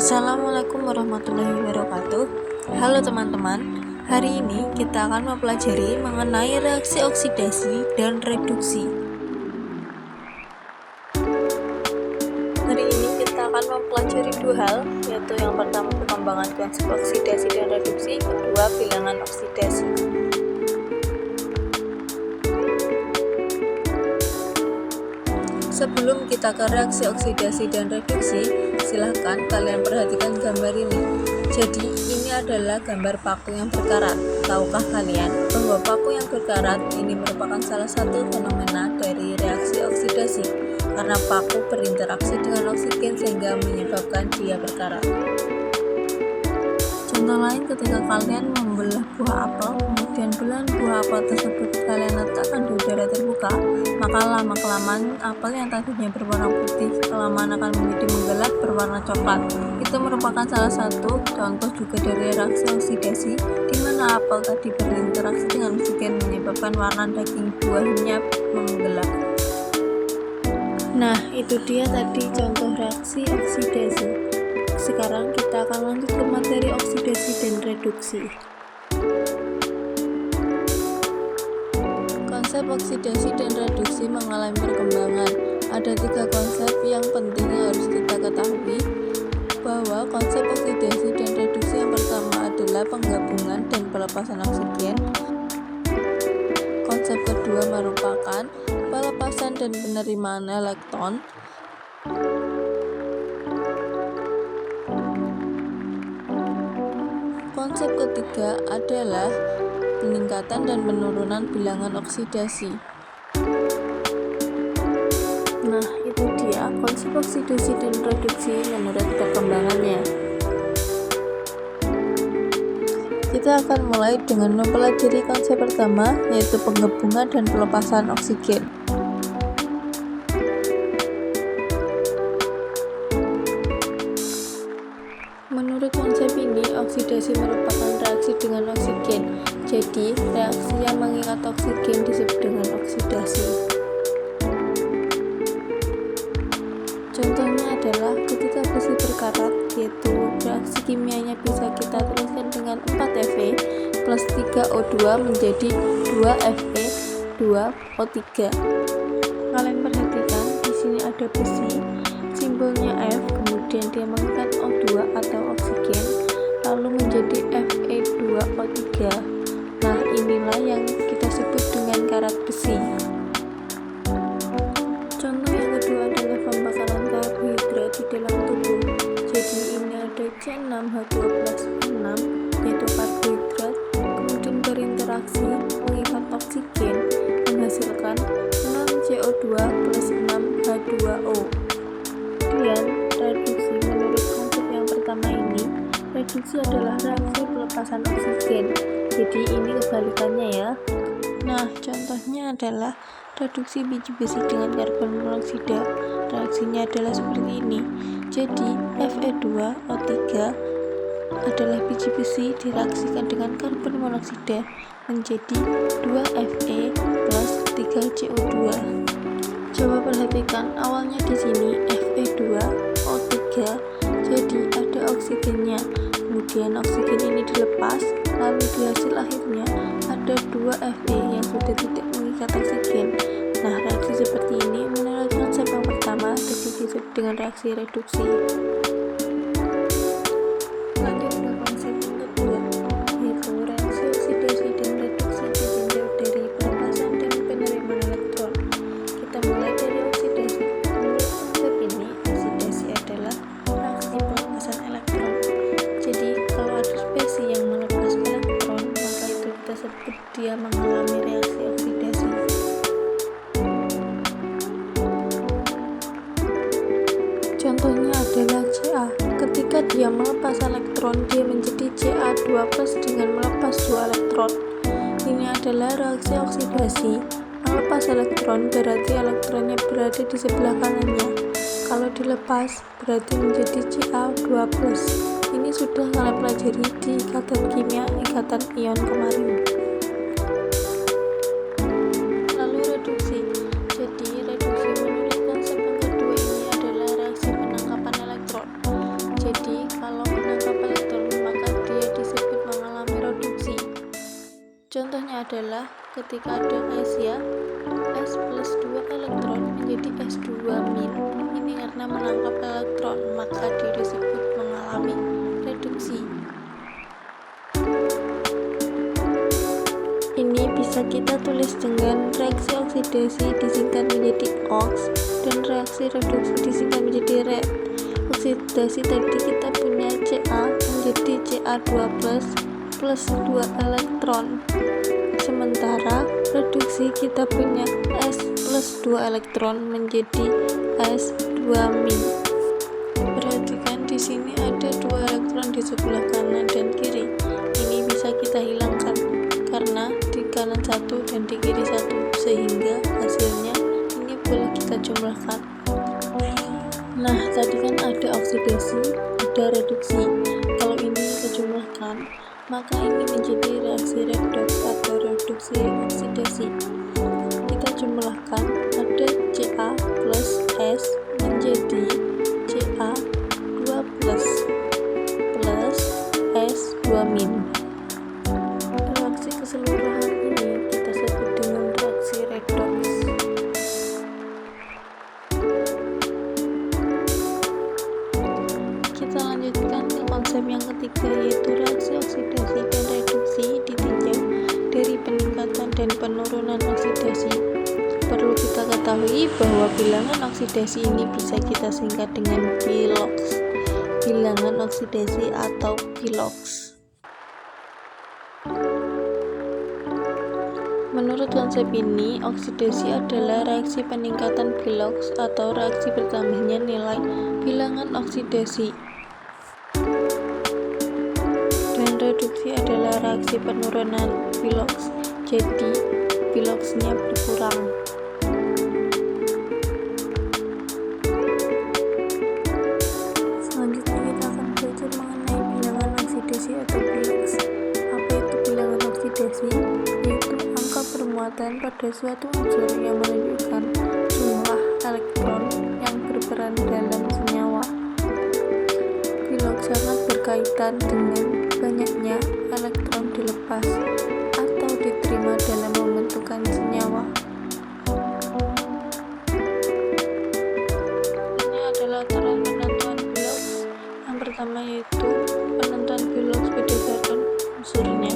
Assalamualaikum warahmatullahi wabarakatuh. Halo teman-teman, hari ini kita akan mempelajari mengenai reaksi oksidasi dan reduksi. Hari ini kita akan mempelajari dua hal, yaitu yang pertama perkembangan konsep oksidasi dan reduksi, kedua bilangan oksidasi. Sebelum kita ke reaksi oksidasi dan reduksi, silahkan kalian perhatikan gambar ini. Jadi ini adalah gambar paku yang berkarat. Tahukah kalian bahwa paku yang berkarat ini merupakan salah satu fenomena dari reaksi oksidasi, karena paku berinteraksi dengan oksigen sehingga menyebabkan dia berkarat. Contoh lain, ketika kalian membelah buah apel, kemudian belahan buah apel tersebut kalian letakkan di udara terbuka, maka lama-kelamaan apel yang tadinya berwarna putih kelamaan akan menjadi menggelap berwarna coklat. Itu merupakan salah satu contoh juga dari reaksi oksidasi, di mana apel tadi berinteraksi dengan oksigen menyebabkan warna daging buahnya menggelap. Nah, itu dia tadi contoh reaksi oksidasi. Sekarang kita akan lanjut ke materi oksidasi dan reduksi. Konsep oksidasi dan reduksi mengalami perkembangan. Ada tiga konsep yang penting yang harus kita ketahui, bahwa konsep oksidasi dan reduksi yang pertama adalah penggabungan dan pelepasan oksigen. Konsep kedua merupakan pelepasan dan penerimaan elektron. Konsep ketiga adalah peningkatan dan penurunan bilangan oksidasi. Nah, itu dia konsep oksidasi dan reduksi menurut perkembangannya. Kita akan mulai dengan mempelajari konsep pertama, yaitu penggabungan dan pelepasan oksigen. Menurut konsep ini, oksidasi merupakan reaksi dengan oksigen. Jadi, reaksi yang mengikat oksigen disebut dengan oksidasi. Contohnya adalah ketika besi berkarat, yaitu reaksi kimianya bisa kita tuliskan dengan 4Fe plus 3O2 menjadi 2Fe 2O3. Kalian perhatikan, di sini ada besi, simbolnya F, kemudian dia mengikat O2 atau oksigen, lalu menjadi Fe2O3. Nah, inilah yang kita sebut dengan karat besi. Contoh yang kedua adalah pembakaran karbohidrat di dalam tubuh. Jadi ini ada C6H12O6, yaitu karbohidrat, kemudian berinteraksi mengikat oksigen, menghasilkan 6CO2 plus 6H2O. Kemudian reduksi. Menurut konsep yang pertama ini, reduksi adalah reaksi pelepasan oksigen. Jadi ini kebalikannya ya. Nah, contohnya adalah reduksi biji besi dengan karbon monoksida. Reaksinya adalah seperti ini. Jadi Fe2O3 adalah biji besi direaksikan dengan karbon monoksida menjadi 2Fe plus 3CO2. Coba perhatikan, awalnya di sini Fe2O3, jadi ada oksigennya. Kemudian oksigen ini dilepas, lalu di hasil akhirnya ada 2Fe yang sudah tidak mengikat oksigen. Nah, reaksi seperti ini menurut konsep yang pertama disebut dengan reaksi reduksi. Lanjut ke konsep yang kedua, yaitu reaksi oksidasi dan reduksi ditinjau dari pelepasan dan penerimaan elektron. Kita mulai dari oksidasi. Menurut konsep ini, oksidasi adalah reaksi pelepasan elektron. Jadi, kalau ada spesies yang melepas elektron, maka itu kita sebut dia mengalami reaksi oksidasi. Contohnya adalah Ca. Ketika dia melepas elektron, dia menjadi Ca2+ dengan melepas 2 elektron. Ini adalah reaksi oksidasi. Melepas elektron berarti elektronnya berada di sebelah kanannya. Kalau dilepas berarti menjadi Ca2+. Ini sudah kalian pelajari di ikatan kimia ikatan ion kemarin. Lalu reduksi. Jadi reduksi menurut konsep yang kedua ini adalah reaksi penangkapan elektron. Jadi adalah ketika ada S ya, S plus 2 elektron menjadi S2 min. Ini karena menangkap elektron, maka dia disebut mengalami reduksi. Ini bisa kita tulis dengan reaksi oksidasi disingkat menjadi oks dan reaksi reduksi disingkat menjadi red. Oksidasi tadi kita punya Ca menjadi Ca2+ plus 2 elektron. Sementara reduksi kita punya S plus 2 elektron menjadi S2 min. Perhatikan di sini ada 2 elektron di sebelah kanan dan kiri. Ini bisa kita hilangkan karena di kanan 1 dan di kiri 1, sehingga hasilnya ini boleh kita jumlahkan. Nah, tadi kan ada oksidasi, ada reduksi. Kalau ini kita jumlahkan, maka ini menjadi reaksi redoks atau reduksi oksidasi. Kita jumlahkan, ada Ca plus S menjadi Ca2 plus S2 min. Reaksi keseluruhan ini kita sebut dengan reaksi redoks. Kita lanjutkan ke konsep yang ketiga, yaitu reaksi oksidasi dan reduksi ditinjau dari peningkatan dan penurunan oksidasi. Perlu kita ketahui bahwa bilangan oksidasi ini bisa kita singkat dengan biloks, bilangan oksidasi atau biloks. Menurut konsep ini, oksidasi adalah reaksi peningkatan biloks atau reaksi bertambahnya nilai bilangan oksidasi. Dan reduksi adalah reaksi penurunan biloks, jadi biloksnya berkurang. Selanjutnya kita akan belajar mengenai bilangan oksidasi atau biloks. Apa itu bilangan oksidasi? Yaitu angka permuatan pada suatu unsur yang menunjukkan jumlah elektron yang berperan dalam senyawa. Biloks sangat berkaitan dengan banyaknya elektron dilepas atau diterima dalam pembentukan senyawa. Ini adalah cara penentuan biloks. Yang pertama yaitu penentuan biloks berdasarkan unsurnya.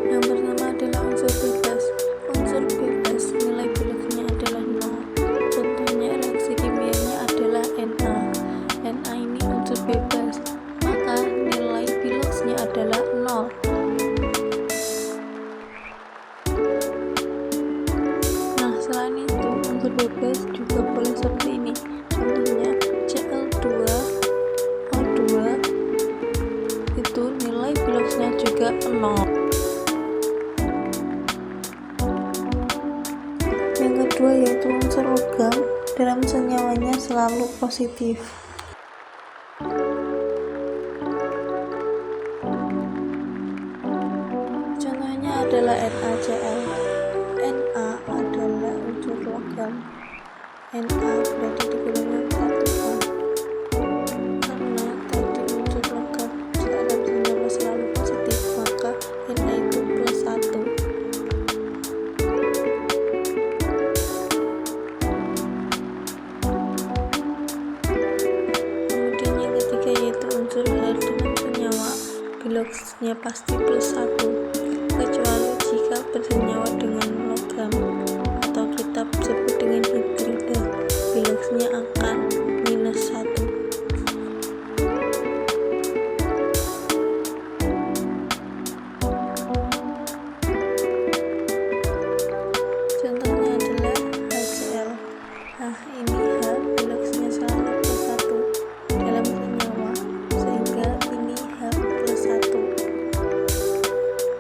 Yang pertama adalah unsur bebas. Unsur bebas nilai biloksnya adalah 0. Contohnya reaksi kimianya adalah Na. Na ini unsur bebas, maka nilai biloksnya adalah 0. Nah, selain itu unsur bebas juga boleh seperti ini. Contohnya Cl2O2 itu nilai biloksnya juga 0. Yang kedua yaitu unsur logam dalam senyawanya selalu positif. Contohnya adalah NaCl. Na adalah unsur logam. Na berada di golongan 1A. Karena tadi unsur logam dalam senyawa selalu positif, maka Na itu plus 1. Kemudian yang ketiga yaitu unsur air dalam senyawa, biloksnya pasti plus 1, kecuali jika bersenyawa dengan logam atau kita sebut dengan hidrida, biloksnya akan minus 1. Contohnya adalah HCl. Nah, ini H biloksnya selalu plus 1 dalam senyawa, sehingga ini H plus 1.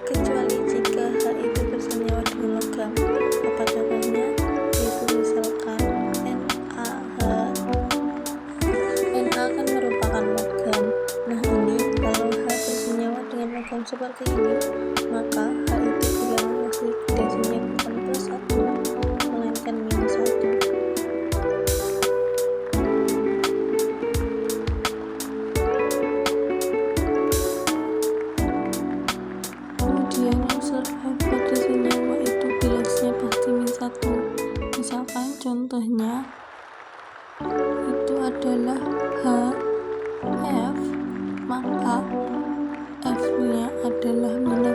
Kecuali jika H itu bersenyawa dengan logam. Apa contohnya? Yaitu misalkan NaH contohnya itu adalah H, F, maka F-nya adalah -1.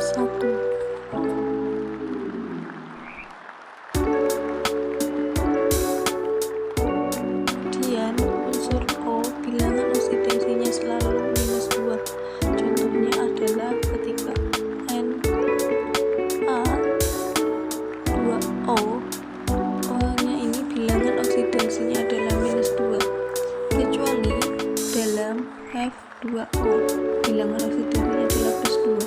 Kemudian unsur O bilangan oksidasinya selalu -2. Contohnya adalah ketika Na2O, O-nya ini bilangan oksidasinya adalah -2, kecuali dalam F2O bilangan oksidasinya adalah +2.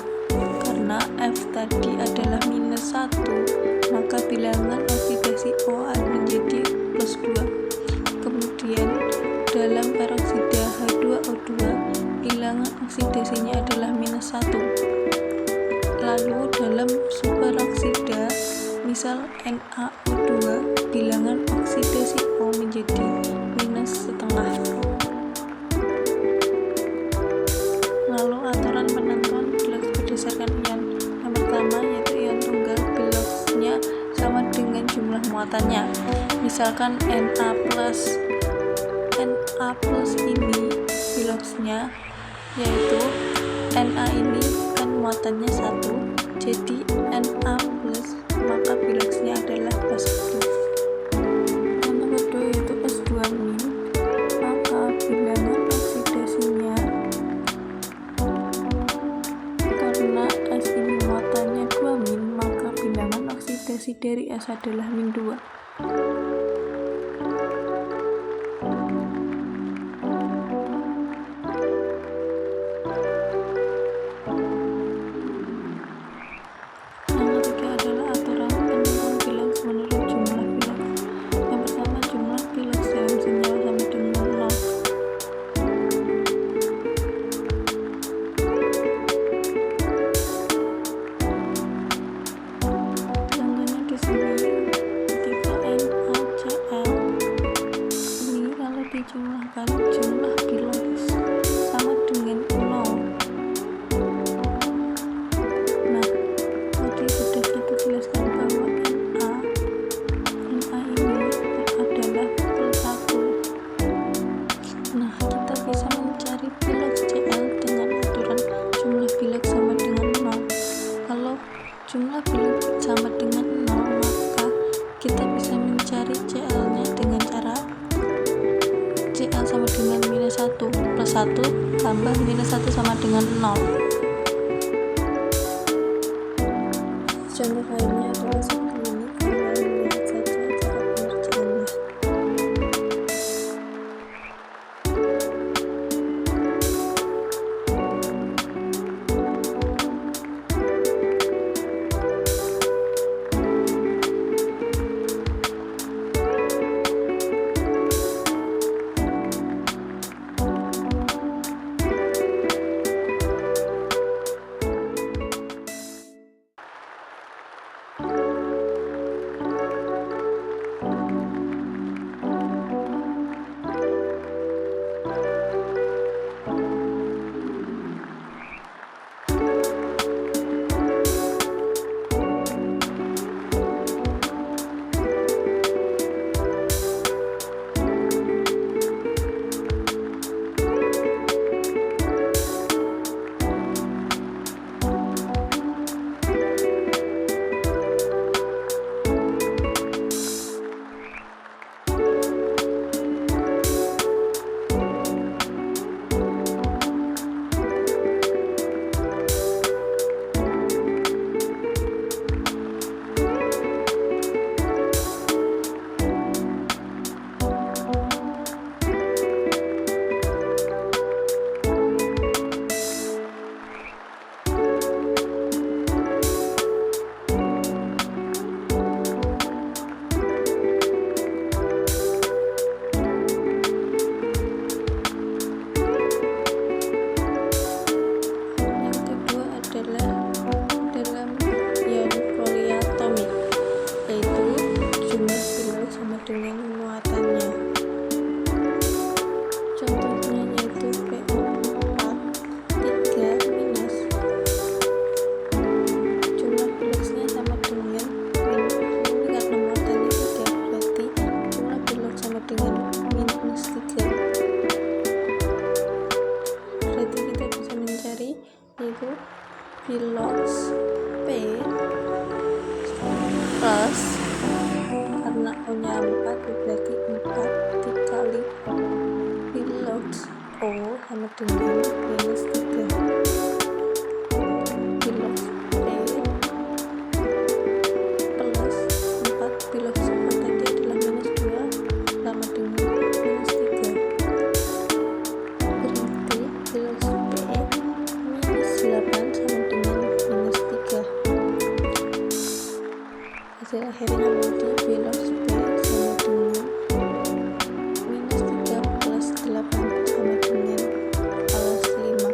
Karena F tadi adalah -1, maka bilangan oksidasi O akan menjadi +2. Kemudian dalam peroksida H2O2 bilangan oksidasinya adalah -1. Lalu dalam superoksida misal NaO2 bilangan oksidasi O menjadi -1/2. Lalu aturan penentuan biloks berdasarkan ion. Yang pertama yaitu ion tunggal biloksnya sama dengan jumlah muatannya. Misalkan Na plus ini biloksnya yaitu Na ini kan muatannya 1, jadi Na plus maka biloksnya adalah +1. Yang kedua yaitu S2-, maka bilangan oksidasinya karena S ini muatannya 2-, maka bilangan oksidasi dari S adalah -2. Dijumlahkan jumlah biloks sama dengan 0. Nah, tadi sudah kita jelaskan bahwa Na ini adalah +1. Nah, kita bisa mencari biloks Cl dengan aturan jumlah biloks sama dengan 0. Kalau jumlah biloks sama dengan 0, maka kita bisa mencari Cl-nya dengan cara Cl sama dengan -1 plus 1 tambah -1 sama dengan 0. Contoh lainnya adalah seperti ini. Kalian lihat saja cara pengerjaannya. 4 berarti 4 dikali pilogs O sama dengan minus 3 pilogs P plus 4 pilogs 4 tadi adalah minus 2 sama dengan minus 3 berarti pilogs P minus 8 sama dengan minus 3. Hasil akhirnya nanti pilogs P sama dengan minus 3 plus 8 sama dengan plus 5.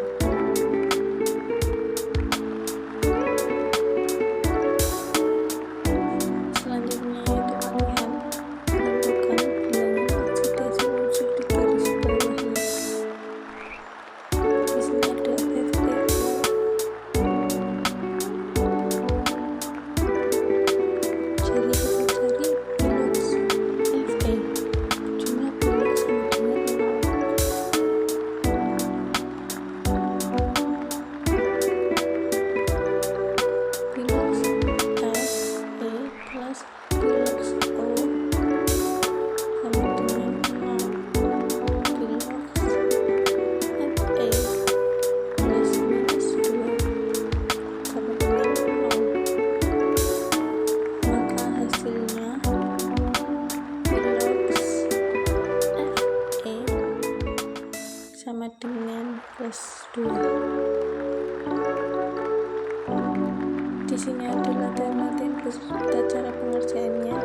Selanjutnya yaitu kalian menentukan bilangan oksidasi unsur di garis bawahnya. Di sini ada FeO. Jadi kita cari pilogs Fe. Jumlah pilogs sama dengan 0. Pilogs Fe plus pilogs O sama dengan 0. Pilogs Fe plus minus 2 sama dengan 0. Maka hasilnya pilogs Fe sama dengan plus 2. Di sini adalah latihan beserta cara pengerjaannya.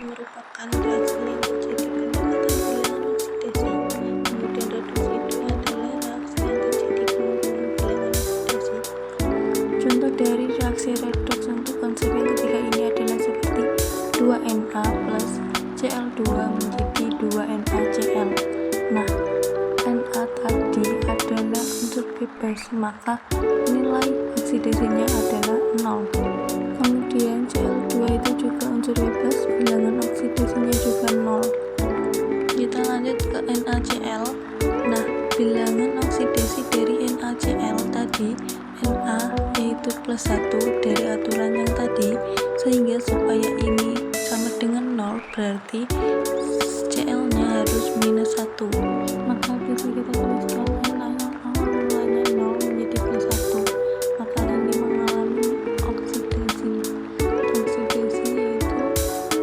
merupakan reaksi yang terjadi peningkatan bilangan oksidasi. Kemudian reduksi itu adalah reaksi yang terjadi penurunan bilangan oksidasi. Contoh dari reaksi redoks untuk konsep yang ketiga ini adalah seperti 2Na plus Cl2 menjadi 2NaCl. Nah, Na tadi adalah unsur bebas, maka nilai oksidasinya adalah 0. Kemudian Cl2 itu juga unsur bebas, bilangan oksidasinya juga 0. Kita lanjut ke NaCl. Nah, bilangan oksidasi dari NaCl tadi, Na yaitu plus 1 dari aturan yang tadi, sehingga supaya ini sama dengan 0 berarti Cl-nya harus minus 1. Maka bisa kita tuliskan Na yang awal mulanya 0 menjadi plus 1. Maka ini mengalami oksidasi yaitu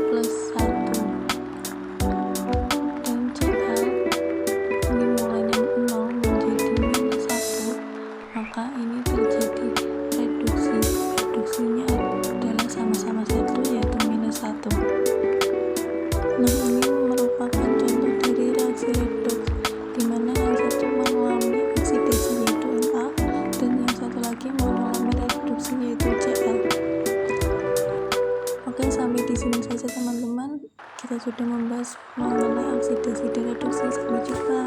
plus 1. Dan Cl ini mulanya 0 menjadi minus 1. Maka ini terjadi reduksi. Reduksinya adalah sama-sama 1 yaitu minus 1. Nah, ini merupakan contoh dari reaksi redoks, di mana yang satu mengalami oksidasi yaitu Na dan yang satu lagi mengalami reduksi yaitu Cl. Oke, sampai di sini saja teman-teman. Kita sudah membahas mengenai oksidasi dan reduksi. Sampai jumpa.